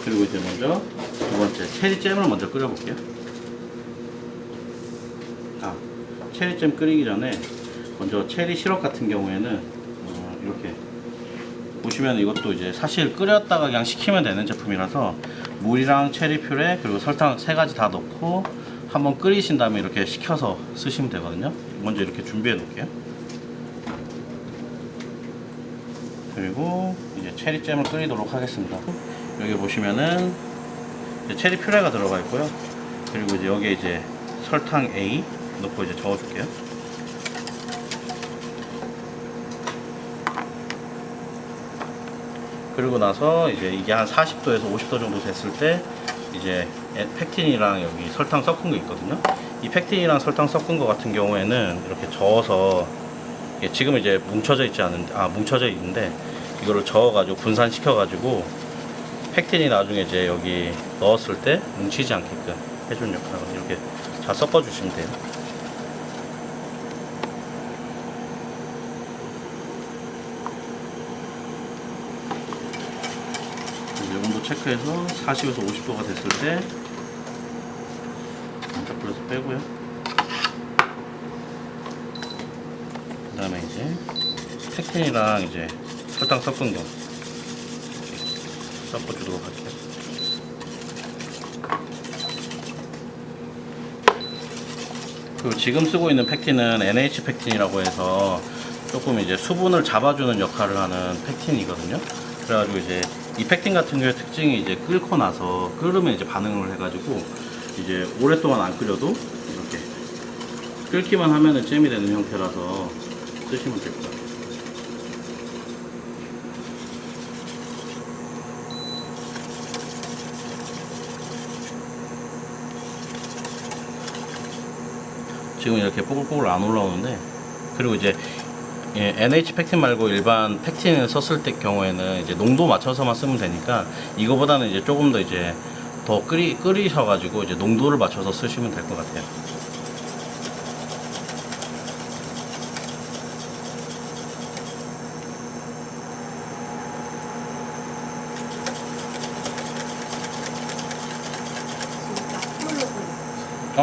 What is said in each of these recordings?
그리고 이제 먼저 두 번째 체리잼을 먼저 끓여볼게요. 체리잼 끓이기 전에 먼저 체리 시럽 같은 경우에는 이렇게 보시면 이것도 이제 사실 끓였다가 그냥 식히면 되는 제품이라서 물이랑 체리 퓨레 그리고 설탕 세 가지 다 넣고 한번 끓이신 다음에 이렇게 식혀서 쓰시면 되거든요. 먼저 이렇게 준비해 놓을게요. 그리고 이제 체리잼을 끓이도록 하겠습니다. 여기 보시면은 이제 체리 퓨레가 들어가 있고요. 그리고 이제 여기에 이제 설탕 A 넣고 이제 저어줄게요. 그리고 나서 이제 이게 한 40도에서 50도 정도 됐을 때 이제 팩틴이랑 여기 설탕 섞은 거 있거든요. 이 팩틴이랑 설탕 섞은 거 같은 경우에는 이렇게 저어서 지금 이제 뭉쳐져 있지 않은데 뭉쳐져 있는데 이거를 저어가지고 분산시켜가지고 팩틴이 나중에 이제 여기 넣었을 때 뭉치지 않게끔 해주는 역할을 이렇게 잘 섞어주시면 돼요. 온도 체크해서 40에서 50도가 됐을 때 불에서 빼고요. 그 다음에 이제 팩틴이랑 이제 설탕 섞은 거 섞어주도록 할게요. 그리고 지금 쓰고 있는 팩틴은 NH 팩틴이라고 해서 조금 이제 수분을 잡아주는 역할을 하는 팩틴이거든요. 그래가지고 이제 이 팩틴 같은 경우에 특징이 이제 끓고 나서 끓으면 이제 반응을 해가지고 이제 오랫동안 안 끓여도 이렇게 끓기만 하면은 잼이 되는 형태라서 쓰시면 될 것 같아요. 지금 이렇게 뽀글뽀글 안 올라오는데, 그리고 이제 NH 팩틴 말고 일반 팩틴을 썼을 때 경우에는 이제 농도 맞춰서만 쓰면 되니까 이거보다는 이제 조금 더 이제 더 끓이셔가지고 이제 농도를 맞춰서 쓰시면 될 것 같아요.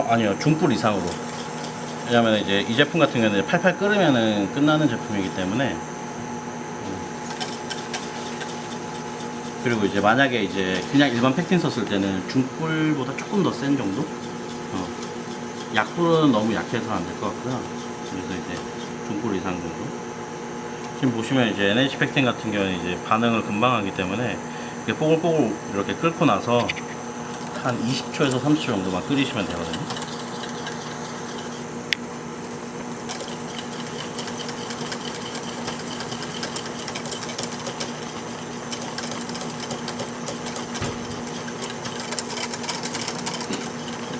아니요, 중불 이상으로. 왜냐면 이제 이 제품 같은 경우는 팔팔 끓으면은 끝나는 제품이기 때문에. 그리고 이제 만약에 이제 그냥 일반 팩틴 썼을 때는 중불보다 조금 더 센 정도? 약불은 너무 약해서 안 될 것 같고요. 그래서 이제 중불 이상 정도. 지금 보시면 이제 NH 팩틴 같은 경우는 이제 반응을 금방 하기 때문에 이렇게 뽀글뽀글 이렇게 끓고 나서 한 20초에서 30초 정도만 끓이시면 되거든요.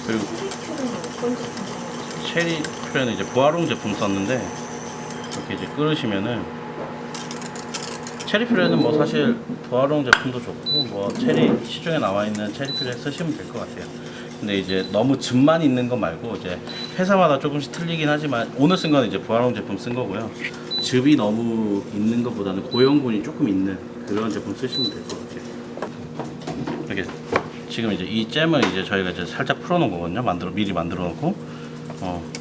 그리고 체리 퓨레는 이제 부화롱 제품 썼는데 이렇게 이제 끓으시면은 체리 퓨레는 뭐 사실 부화롱 제품도 좋고 뭐 체리 시중에 나와 있는 체리 퓨레 쓰시면 될 것 같아요. 근데 이제 너무 즙만 있는 거 말고 이제 회사마다 조금씩 틀리긴 하지만 오늘 쓴 건 이제 부화롱 제품 쓴 거고요. 즙이 너무 있는 것보다는 고형분이 조금 있는 그런 제품 쓰시면 될 것 같아요. 이렇게 지금 이제 이 잼을 이제 저희가 이제 살짝 풀어놓은 거거든요. 미리 만들어 놓고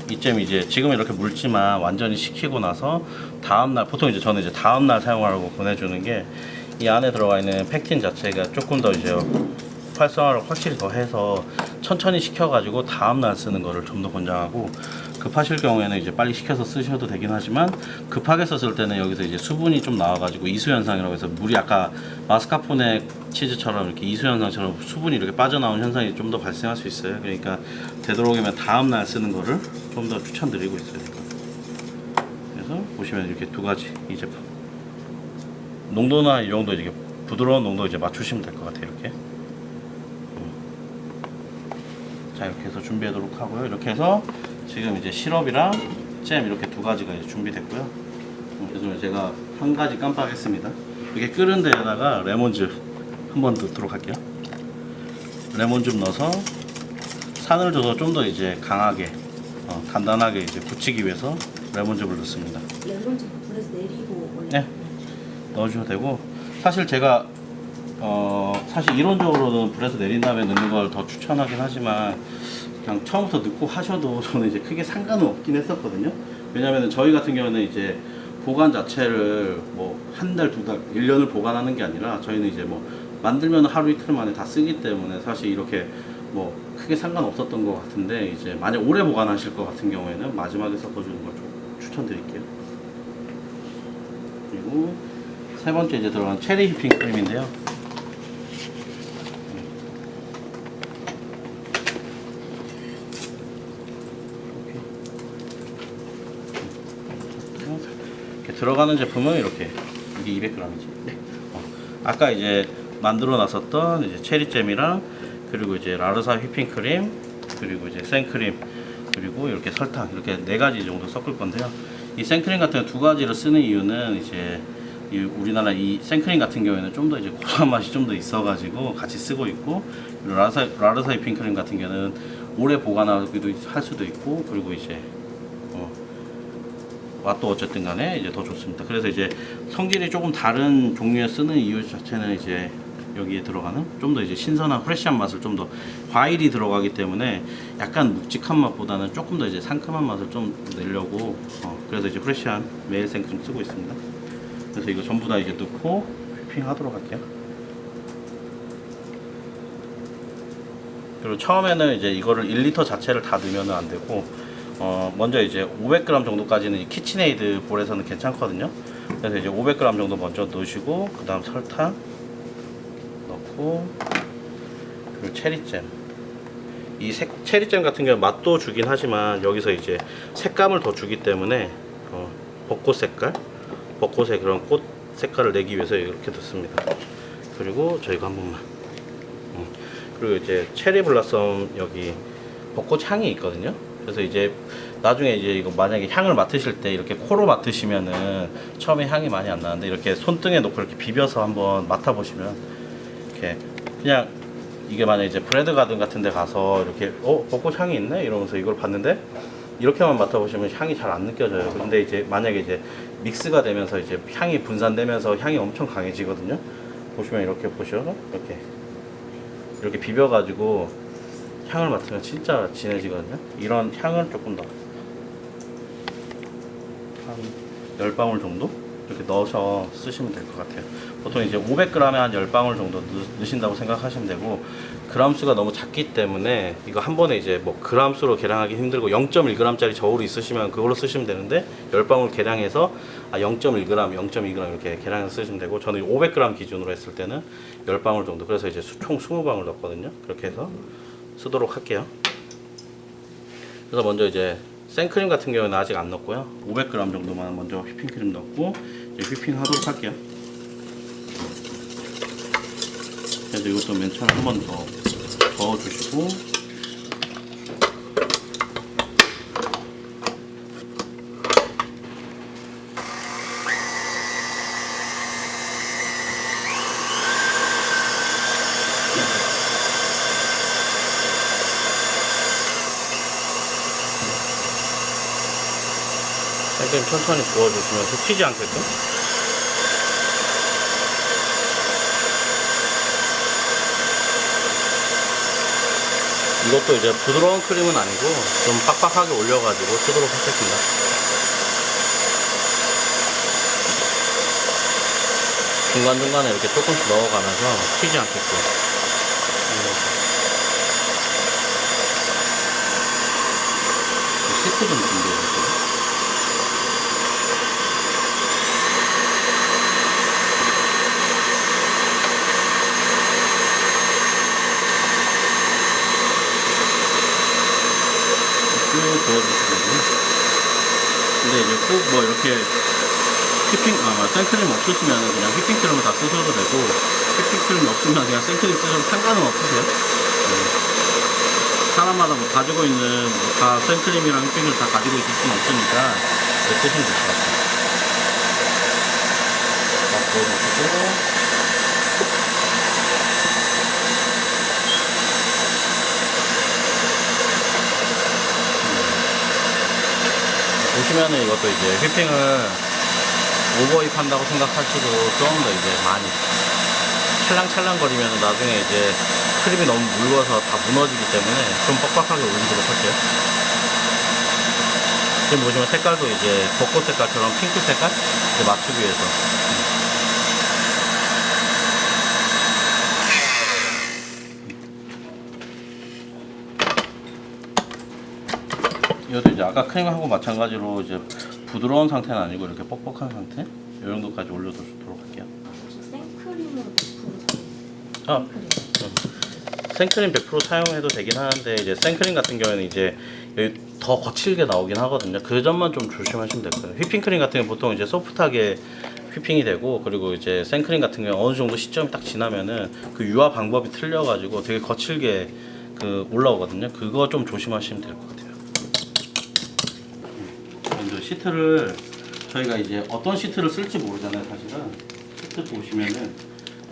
이 잼이 이제 지금 이렇게 묽지만 완전히 식히고 나서 다음날 보통 이제 저는 이제 다음날 사용하라고 보내주는 게 이 안에 들어가 있는 팩틴 자체가 조금 더 이제 활성화를 확실히 더 해서 천천히 식혀가지고 다음날 쓰는 거를 좀 더 권장하고, 급하실 경우에는 이제 빨리 식혀서 쓰셔도 되긴 하지만 급하게 썼을 때는 여기서 이제 수분이 좀 나와가지고 이수현상이라고 해서 물이 아까 마스카포네 치즈처럼 이렇게 이수현상처럼 수분이 이렇게 빠져나오는 현상이 좀 더 발생할 수 있어요. 그러니까 되도록이면 다음날 쓰는 거를 좀 더 추천드리고 있어요. 그래서 보시면 이렇게 두 가지 이 제품 농도나 이 정도 이제 부드러운 농도 이제 맞추시면 될 것 같아요. 이렇게. 자, 이렇게 해서 준비하도록 하고요. 이렇게 해서 지금 이제 시럽이랑 잼 이렇게 두 가지가 이제 준비됐고요. 그래서 제가 한 가지 깜빡했습니다. 이렇게 끓은 데에다가 레몬즙 한번 넣도록 할게요. 레몬즙 넣어서 산을 줘서 좀 더 이제 강하게 단단하게 이제 굳히기 위해서 레몬즙을 넣습니다. 레몬즙 불에서 내리고 네, 넣어주셔도 되고, 사실 제가 사실 이론적으로는 불에서 내린 다음에 넣는 걸 더 추천하긴 하지만 그냥 처음부터 넣고 하셔도 저는 이제 크게 상관은 없긴 했었거든요. 왜냐면은 저희 같은 경우는 이제 보관 자체를 뭐 한 달, 두 달, 1년을 보관하는 게 아니라 저희는 이제 뭐 만들면 하루 이틀 만에 다 쓰기 때문에 사실 이렇게 뭐 크게 상관없었던 것 같은데, 이제 만약 오래 보관하실 것 같은 경우에는 마지막에 섞어주는 걸 좀 추천드릴게요. 그리고 세 번째 이제 들어간 체리 휘핑 크림인데요. 이렇게 들어가는 제품은 이렇게, 이게 200g이지. 네. 아까 이제 만들어 놨었던 이제 체리잼이랑, 그리고 이제 라르사 휘핑크림, 그리고 이제 생크림, 그리고 이렇게 설탕, 이렇게 4가지 정도 섞을 건데요. 이 생크림 같은 경우 2가지를 쓰는 이유는 이제 우리나라 이 생크림 같은 경우에는 좀 더 이제 고소한 맛이 좀 더 있어가지고 같이 쓰고 있고, 그리고 라르사 휘핑크림 같은 경우는 오래 보관하기도 할 수도 있고, 그리고 이제 맛도 어쨌든 간에 이제 더 좋습니다. 그래서 이제 성질이 조금 다른 종류에 쓰는 이유 자체는 이제 여기에 들어가는 좀 더 이제 신선한 프레시한 맛을, 좀 더 과일이 들어가기 때문에 약간 묵직한 맛보다는 조금 더 이제 상큼한 맛을 좀 내려고 그래서 이제 프레시한 메일 생크림 쓰고 있습니다. 그래서 이거 전부 다 이제 넣고 휘핑 하도록 할게요. 그리고 처음에는 이제 이거를 1리터 자체를 다 넣으면 안 되고, 먼저 이제 500g 정도까지는 키친에이드 볼에서는 괜찮거든요. 그래서 이제 500g 정도 먼저 넣으시고, 그 다음 설탕 넣고, 그리고 체리잼. 이 체리잼 같은 경우 맛도 주긴 하지만 여기서 이제 색감을 더 주기 때문에 벚꽃 색깔, 벚꽃의 그런 꽃 색깔을 내기 위해서 이렇게 넣습니다. 그리고 저희가 한 번만. 그리고 이제 체리 블라썸, 여기 벚꽃 향이 있거든요. 그래서 이제 나중에 이제 이거 만약에 향을 맡으실 때 이렇게 코로 맡으시면은 처음에 향이 많이 안 나는데, 이렇게 손등에 놓고 이렇게 비벼서 한번 맡아보시면 이렇게 그냥, 이게 만약에 이제 브레드 가든 같은 데 가서 이렇게 벚꽃 향이 있네 이러면서 이걸 봤는데 이렇게만 맡아보시면 향이 잘 안 느껴져요. 근데 이제 만약에 이제 믹스가 되면서 이제 향이 분산되면서 향이 엄청 강해지거든요. 보시면 이렇게 보셔서 이렇게 비벼가지고 향을 맡으면 진짜 진해지거든요. 이런 향을 조금 더 한 10방울 정도 이렇게 넣어서 쓰시면 될 것 같아요. 보통 이제 500g에 한 10방울 정도 넣으신다고 생각하시면 되고, 그람수가 너무 작기 때문에 이거 한 번에 이제 뭐 그람수로 계량하기 힘들고 0.1g짜리 저울이 있으시면 그걸로 쓰시면 되는데, 10방울 계량해서 0.1g, 0.2g 이렇게 계량해서 쓰시면 되고, 저는 500g 기준으로 했을 때는 10방울 정도, 그래서 이제 총 20방울 넣었거든요. 그렇게 해서 쓰도록 할게요. 그래서 먼저 이제 생크림 같은 경우는 아직 안 넣었고요. 500g 정도만 먼저 휘핑크림 넣고 이제 휘핑 하도록 할게요. 그래서 이것도 맨 처음에 한 번 더 저어주시고, 생크림 천천히 부어주시면서 튀지 않게끔. 이것도 이제 부드러운 크림은 아니고 좀 빡빡하게 올려가지고 쓰도록 하겠습니다. 중간중간에 이렇게 조금씩 넣어가면서 튀지 않게끔. 시트 좀 준비해주세요. 부어주시거든요. 근데 이제 꼭 뭐 이렇게 생크림 없으시면 그냥 휘핑크림을 다 쓰셔도 되고, 휘핑크림이 없으면 그냥 생크림 쓰셔도 상관은 없으세요. 사람마다 뭐 가지고 있는 다 생크림이랑 휘핑크림 다 가지고 있을 수는 없으니까 이렇게 쓰시면 될 것 같아요. 다 부어주시고, 보시면은 이것도 이제 휘핑을 오버입 한다고 생각하시고 좀 더 이제 많이 찰랑찰랑거리면 나중에 이제 크림이 너무 묽어서 다 무너지기 때문에 좀 뻑뻑하게 올리도록 할게요. 지금 보시면 색깔도 이제 벚꽃 색깔처럼 핑크 색깔 이제 맞추기 위해서. 이것도 이제 아까 크림하고 마찬가지로 이제 부드러운 상태는 아니고 이렇게 뻑뻑한 상태 이 정도까지 올려두도록 할게요. 생크림으로 100% 아, 생크림 100% 사용해도 되긴 하는데 이제 생크림 같은 경우에는 이제 여기 더 거칠게 나오긴 하거든요. 그 점만 좀 조심하시면 될 거예요. 휘핑크림 같은 경우 보통 이제 소프트하게 휘핑이 되고, 그리고 이제 생크림 같은 경우 어느 정도 시점이 딱 지나면은 그 유화 방법이 틀려가지고 되게 거칠게 그 올라오거든요. 그거 좀 조심하시면 될 것 같아요. 먼저 시트를 저희가 이제 어떤 시트를 쓸지 모르잖아요. 사실은 시트 보시면은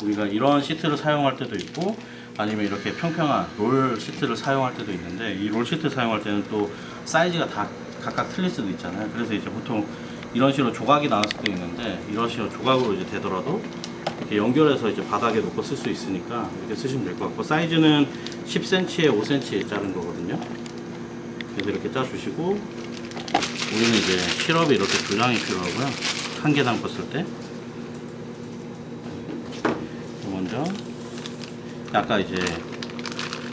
우리가 이런 시트를 사용할 때도 있고 아니면 이렇게 평평한 롤 시트를 사용할 때도 있는데, 이 롤 시트 사용할 때는 또 사이즈가 다 각각 틀릴 수도 있잖아요. 그래서 이제 보통 이런 식으로 조각이 나올 수도 있는데, 이런 식으로 조각으로 이제 되더라도 이렇게 연결해서 이제 바닥에 놓고 쓸 수 있으니까 이렇게 쓰시면 될 것 같고, 사이즈는 10cm에 5cm 자른 거거든요. 그래서 이렇게 짜주시고, 우리는 이제 시럽이 이렇게 2장이 필요하고요. 한 개 담궜을 때 먼저 아까 이제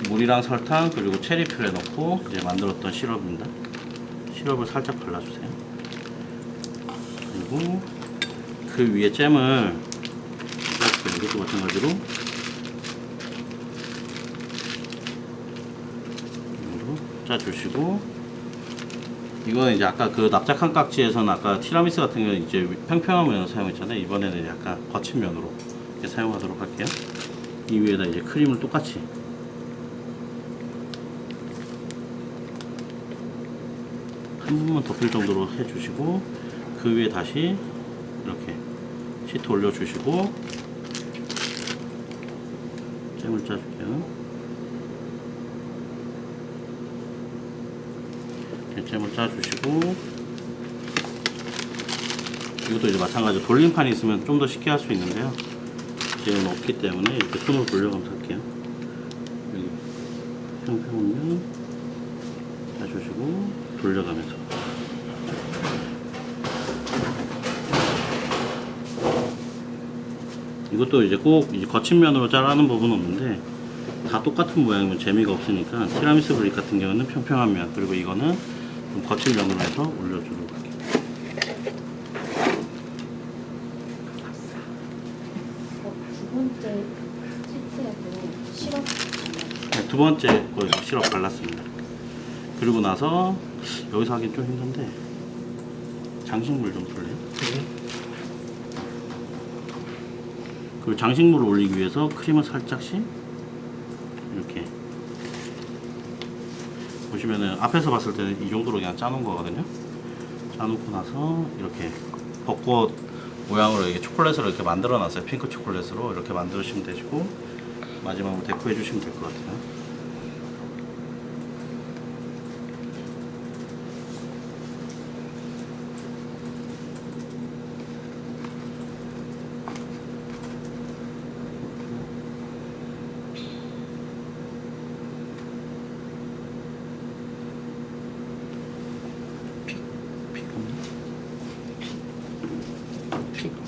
물이랑 설탕 그리고 체리 퓨레 넣고 이제 만들었던 시럽입니다. 시럽을 살짝 발라주세요. 그리고 그 위에 잼을 이것도 마찬가지로 짜주시고, 이거는 이제 아까 그 납작한 깍지에서는 아까 티라미수 같은 경우는 이제 평평한 면을 사용했잖아요. 이번에는 약간 거친 면으로 이렇게 사용하도록 할게요. 이 위에다 이제 크림을 똑같이 한 번만 덮일 정도로 해주시고, 그 위에 다시 이렇게 시트 올려주시고 잼을 짜줄게요. 이렇게 잼을 짜주시고, 이것도 이제 마찬가지로 돌림판이 있으면 좀 더 쉽게 할 수 있는데요. 지금 없기 때문에 이렇게 손으로 돌려가면서 할게요. 여기 평평하면 짜주시고 돌려가면서. 이것도 이제 꼭 이제 거친 면으로 자르는 부분은 없는데, 다 똑같은 모양이면 재미가 없으니까 티라미수 브릭 같은 경우는 평평한 면, 그리고 이거는 좀 거친 면으로 해서 올려주도록 할게요. 두 번째 시트에도 시럽 네, 두 번째 거에서 시럽 발랐습니다. 그리고 나서 여기서 하긴 좀 힘든데 장식물 좀 볼래요? 그리고 장식물을 올리기 위해서 크림을 살짝씩 이렇게 보시면은 앞에서 봤을 때는 이 정도로 그냥 짜놓은 거거든요. 짜놓고 나서 이렇게 벚꽃 모양으로 이렇게 초콜릿으로 이렇게 만들어 놨어요. 핑크 초콜릿으로 이렇게 만드시면 되시고, 마지막으로 데코해 주시면 될 것 같아요.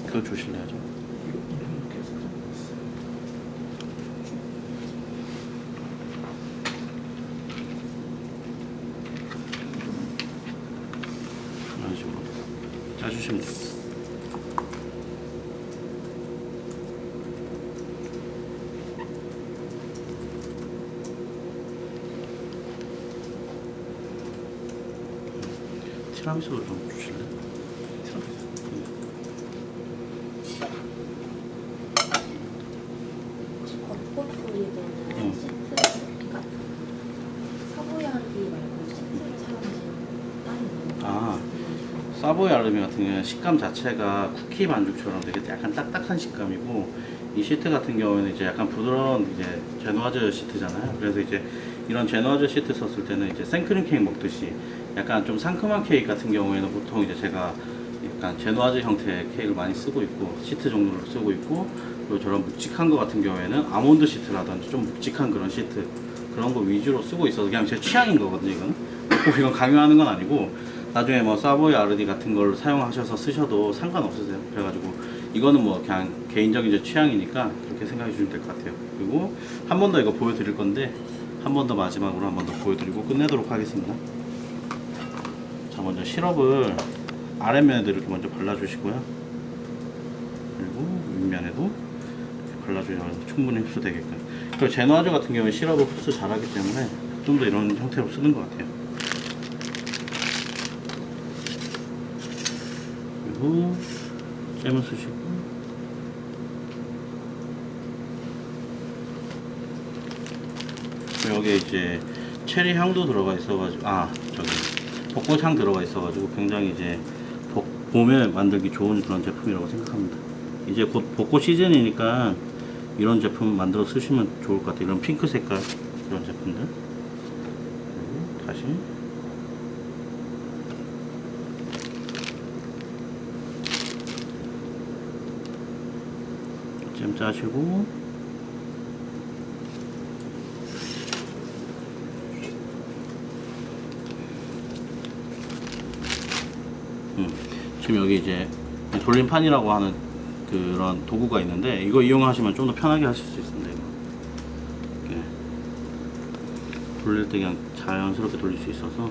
그거 주실래요? 좀? 이런 식으로 짜주시면 됩니다. 티라미수도 좀 주실래요? 벚꽃 소리에는 시트가 사보야기 말고 시트를 사용하시는 따로 있는 아, 사보이 아르미 같은 경우는 식감 자체가 쿠키 반죽처럼 되게 약간 딱딱한 식감이고, 이 시트 같은 경우에는 이제 약간 부드러운 이제 제노아즈 시트잖아요. 그래서 이제 이런 제노아즈 시트 썼을 때는 이제 생크림 케이크 먹듯이 약간 좀 상큼한 케이크 같은 경우에는 보통 이제 제가 약간 제노아즈 형태의 케이크를 많이 쓰고 있고, 시트 종류를 쓰고 있고, 그리고 저런 묵직한 거 같은 경우에는 아몬드 시트라든지 좀 묵직한 그런 시트 그런 거 위주로 쓰고 있어서 그냥 제 취향인 거거든요. 이거는 꼭 이건 강요하는 건 아니고 나중에 뭐 사보이 아르디 같은 걸 사용하셔서 쓰셔도 상관없으세요. 그래가지고 이거는 뭐 그냥 개인적인 제 취향이니까 그렇게 생각해 주시면 될 것 같아요. 그리고 한 번 더 이거 보여드릴 건데 한 번 더 마지막으로 한 번 더 보여드리고 끝내도록 하겠습니다. 자, 먼저 시럽을 아랫면에도 이렇게 먼저 발라주시고요. 그리고 윗면에도 이렇게 발라주셔서 충분히 흡수되게끔. 그리고 제노아즈 같은 경우에 시럽을 흡수 잘하기 때문에 좀 더 이런 형태로 쓰는 것 같아요. 그리고 잼을 쓰시고 여기에 이제 체리 향도 들어가 있어가지고 저기 벚꽃 향 들어가 있어가지고 굉장히 이제 봄에 만들기 좋은 그런 제품이라고 생각합니다. 이제 곧 벚꽃 시즌이니까 이런 제품 만들어 쓰시면 좋을 것 같아요. 이런 핑크 색깔 이런 제품들. 그리고 다시 잼 짜시고 지금 여기 이제 돌림판이라고 하는 그런 도구가 있는데 이거 이용하시면 좀 더 편하게 하실 수 있습니다. 이거. 이렇게 돌릴 때 그냥 자연스럽게 돌릴 수 있어서.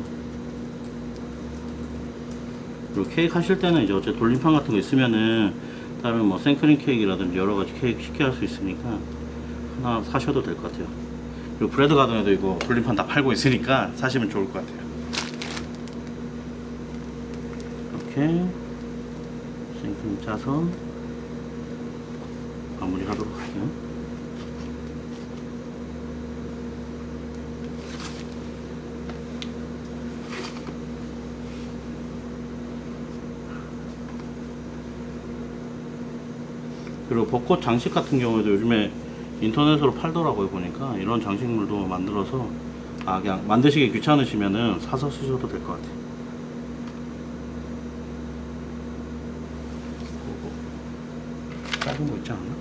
그리고 케이크 하실 때는 이제 어째 돌림판 같은 거 있으면은 다른 뭐 생크림 케이크라든지 여러 가지 케이크 쉽게 할 수 있으니까 하나 사셔도 될 것 같아요. 그리고 브레드 가든에도 이거 돌림판 다 팔고 있으니까 사시면 좋을 것 같아요. 이렇게 생크림 짜서 마무리 하도록 할게요. 그리고 벚꽃 장식 같은 경우에도 요즘에 인터넷으로 팔더라고요. 보니까 이런 장식물도 만들어서 그냥 만드시기 귀찮으시면은 사서 쓰셔도 될 것 같아요. 작은 거 있지 않나?